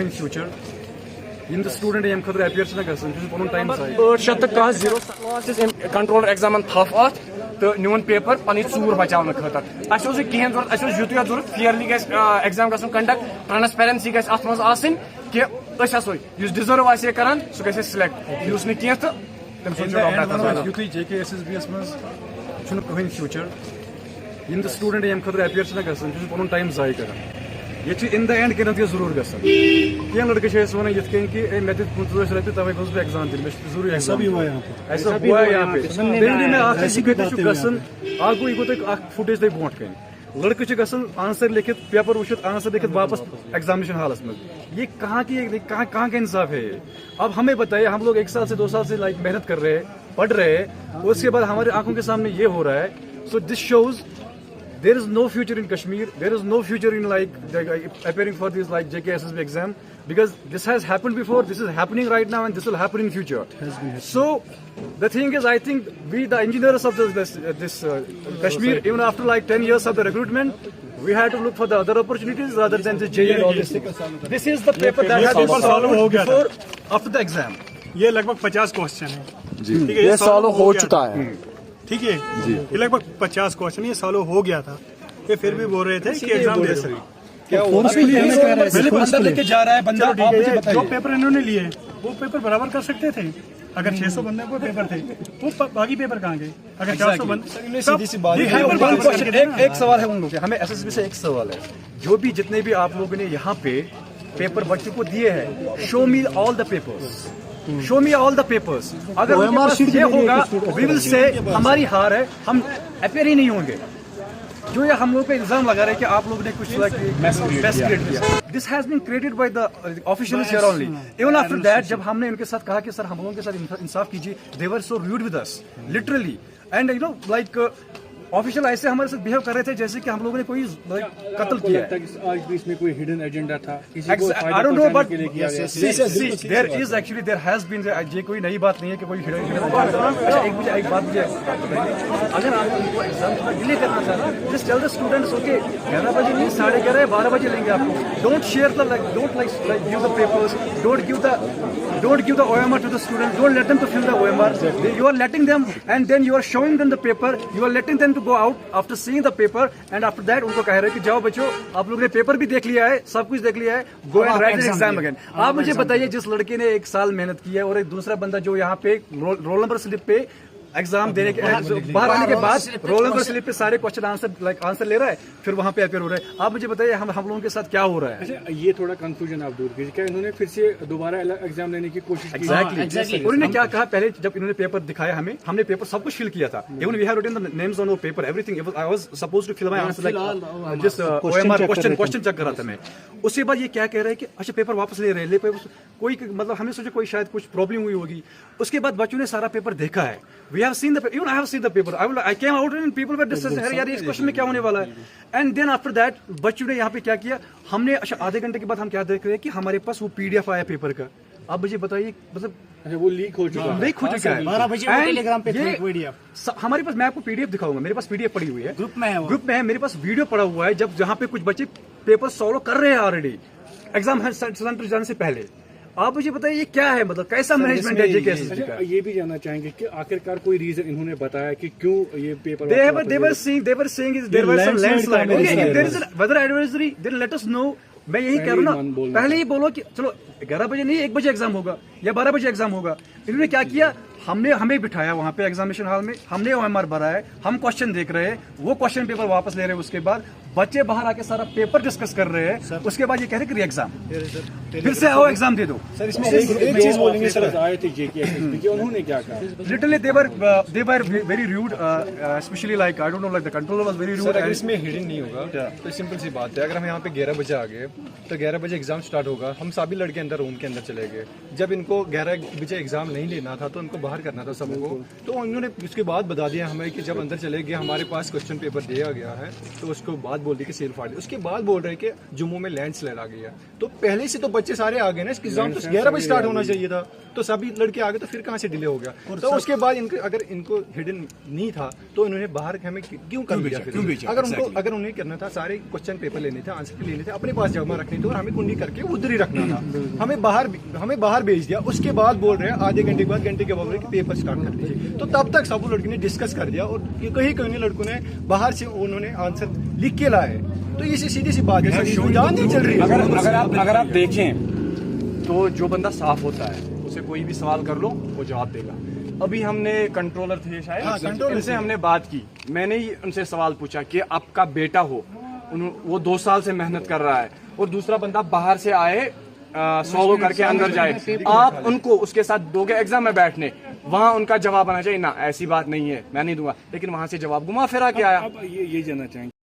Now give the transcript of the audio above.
in future. In the student aim khadra appears na gasan this is time side 810 controller एग्जामन थप अत तो न्यून paper पन चूर बचाने खतर अस कहें जरूरत युत जरूरत Fairlie exam gun conduct transparency अत मज कि डिजर्व आसे करान सह गए सिलेक्ट यूस न कह तो युत JKSSBS मज कहीं future. In the student aim khadra appears na gasan this is time zayi karan ये इन द एंड कह जरूर गसन कह लड़के वन ये कि मे दिस रपे तवे गो एग्जाम दिन जरूर ऐसा हुआ यहाँ पे गसन गो यह गो फुटेज तक ब्रोट कन लड़के गसन आंसर लिखित पेपर वुचित आंसर लिखित वापस एग्जामिनेशन हॉलस में ये कहाँ का इंसाफ है ये? अब हमें बताइए, हम लोग 1 साल से 2 साल से मेहनत कर रहे हैं, पढ़ रहे हैं, उसके बाद हमारे आंखों के सामने ये हो रहा है. So this shows there is no future in Kashmir. There is no future in appearing for this JKSSB exam, because this has happened before. This is happening right now, and this will happen in future. So the thing is, I think we, the engineers of this Kashmir, even after 10 years of the recruitment, we had to look for the other opportunities rather than the JE and all this thing. This is the paper that has been solved before after the exam. ये लगभग 50 question है जी, ये solve हो चुका है. ठीक है जी. ये लगभग 50 क्वेश्चन ये सॉल्व हो गया था. ये फिर भी बोल रहे थे कि एग्जाम दे सर क्या अंदर लेके जा रहा है बंदा. आप मुझे बताइए, जो पेपर इन्होंने लिए वो पेपर बराबर कर सकते थे. अगर 600 बंदे को पेपर थे वो बाकी पेपर कहाँ गए? अगर 400 बंदे. सीधी सी बात है. एक सवाल है उन लोगों से, हमें SSB से एक सवाल है. जो भी जितने भी आप लोगों ने यहाँ पे पेपर बच्चों को दिए हैं, show me all the papers. Show me all the papers. अगर उनके पास ये होगा, वी विल से हमारी हार है, हम अपेयर ही नहीं होंगे. जो ये हम लोग पे इल्जाम लगा रहे हैं कि आप लोगों ने कुछ मेस क्रिएट किया, this has been created by the officials here only. Even after that जब हमने उनके साथ कहा कि सर हम लोगों के साथ इंसाफ कीजिए, they were so rude with us literally. And you know official ऐसे हमारे साथ बिहेव कर रहे थे जैसे कि हम लोगों ने कोई कत्ल किया है. आज भी इसमें कोई हिडन एजेंडा था, I don't know, but there is actually there has been. ये कोई नई बात नहीं है कि कोई हिडन. अच्छा एक बात मुझे अगर आप उनको एग्जाम डिले करना चाहते, just tell the students okay 11 बजे नहीं, 11:30 12 बजे लेंगे आपको. Don't share the don't give the papers, don't give the OMR to the student. Don't let them to fill the OMR. You are letting them, and then you are showing them the paper. You are letting them to go out after seeing the paper, and after that उनको कह रहे हैं कि जाओ बच्चों, आप लोगों ने पेपर भी देख लिया है, सब कुछ देख लिया है, go and write the exam again. आप मुझे बताइए, जिस लड़के ने 1 साल मेहनत की है और एक दूसरा बंदा जो यहाँ पे रोल नंबर स्लिप पे एग्जाम देने के बाहर आने के बाद रोल नंबर स्लिप पे सारे क्वेश्चन आंसर ले रहा है, फिर वहाँ पे अपेयर हो रहा है. आप मुझे बताइए हम लोगों के साथ क्या हो रहा है? अच्छा, ये थोड़ा कंफ्यूजन आप दूर कीजिए. क्या इन्होंने फिर से दोबारा एग्जाम लेने की कोशिश की? एग्जैक्टली. उन्होंने क्या कहा, पहले जब इन्होंने पेपर दिखाया हमें, हमने पेपर सब कुछ फिल किया था. Even we have written the names on our paper, everything. I was supposed to fill my answer like just OMR question check कर रहा था मैं. उसके बाद ये क्या कह रहे हैं कि अच्छा पेपर वापस ले रहे हैं, कोई मतलब हमने सोचा कोई शायद कुछ प्रॉब्लम हुई होगी. उसके बाद बच्चों ने सारा पेपर देखा है. We have seen the paper, even I have seen the paper. I came out and people were discussing, यार इस क्वेश्चन में क्या होने वाला है. एंड देन आफ्टर दैट बच्चों ने यहाँ पे क्या किया, हमने अच्छा आधे घंटे के बाद हम क्या देख रहे हैं कि हमारे पास वो PDF आया पेपर का. आप मुझे बताइए, मतलब अच्छा वो लीक हो चुका है 12 बजे टेलीग्राम पे PDF हमारे पास. मैं आपको PDF दिखाऊंगा, मेरे पास PDF पड़ी हुई है, ग्रुप में है, मेरे पास वीडियो पड़ा हुआ है जब जहाँ पे कुछ बच्चे पेपर सॉल्व कर रहे हैं ऑलरेडी एग्जाम सेंटर जाने से पहले. आप मुझे बताइए ये क्या है, मतलब कैसा मैनेजमेंट है JKSSB का? ये भी जानना चाहेंगे कि आखिरकार कोई रीजन इन्होंने बताया कि क्यों ये paper they were saying is there was some landslide. Okay, if there is a weather advisory then let us know. मैं यही कह रहा हूँ ना, पहले ही बोलो कि चलो 11 बजे नहीं 1 बजे एग्जाम होगा या 12 बजे एग्जाम होगा. इन्होंने क्या किया, हमें बिठाया वहाँ पे एग्जामिनेशन हॉल में, हमने OMR भरा है, हम क्वेश्चन देख रहे हैं, वो क्वेश्चन पेपर वापस ले रहे हैं. उसके बाद बच्चे बाहर आके सारा पेपर डिस्कस कर रहे हैं. उसके बाद ये कह रहे हैं कि एग्जाम फिर से आओ एग्जाम दे दो. सर इसमें एक चीज बोलेंगे, सर आए थे JKSSB के, उन्होंने क्या कहा? Literally they were very rude, specially like I don't know like the controller was very rude. अगर इसमें हिडन नहीं होगा तो सिंपल सी बात है, अगर हम यहाँ पे 11 बजे आ गए तो 11 बजे एग्जाम स्टार्ट होगा, हम सभी लड़के अंदर रूम के अंदर चले गए. जब इनको 11 बजे एग्जाम नहीं लेना था तो उनको बाहर करना था सबको, तो उन्होंने उसके बाद बता दिया हमें कि जब अंदर चले गए हमारे पास क्वेश्चन पेपर दिया गया है, तो उसको बाद बोल दी कि सेल फाड़ दी. उसके बाद बोल रहे कि जम्मू में लैंडस्लाइड आ गया. तो पहले से तो बच्चे सारे आ गए ना, एग्जाम तो 11 बजे स्टार्ट होना चाहिए था, तो सभी लड़के आ गए, तो फिर कहाँ से डिले हो गया? तो उसके बाद इनको अगर इनको हिडन नहीं था तो इन्होंने बाहर हमें क्यों कर दिया? अगर उन्हें करना था, सारे क्वेश्चन पेपर लेने थे, आंसर लेने थे, अपने पास जमा रखने थे और हमें कुंडी करके उधर ही रखना था। हमें बाहर भेज दिया। उसके बाद बोल रहे हैं आधे घंटे के बाद, घंटे के बाद पेपर स्टार्ट कर दीजिए। तो तब तक सब लड़के ने डिस्कस कर दिया और कहीं लड़कों ने बाहर से उन्होंने आंसर लिख के लाए। तो ये सीधी सी बात है, जान नहीं चल रही है। अगर आप देखें तो जो बंदा साफ होता है उसे कोई भी सवाल कर लो वो जवाब देगा। अभी हमने कंट्रोलर थे शायद, इनसे हमने बात की, मैंने ही उनसे सवाल पूछा कि आपका बेटा हो, वो 2 साल से मेहनत कर रहा है और दूसरा बंदा बाहर से आए सॉल्व करके अंदर जाए, आप उनको उसके साथ दोगे एग्जाम में बैठने? वहां उनका जवाब आना चाहिए ना ऐसी बात नहीं है, मैं नहीं दूंगा, लेकिन वहां से जवाब घुमा फिरा के आया। अब ये जानना चाहेंगे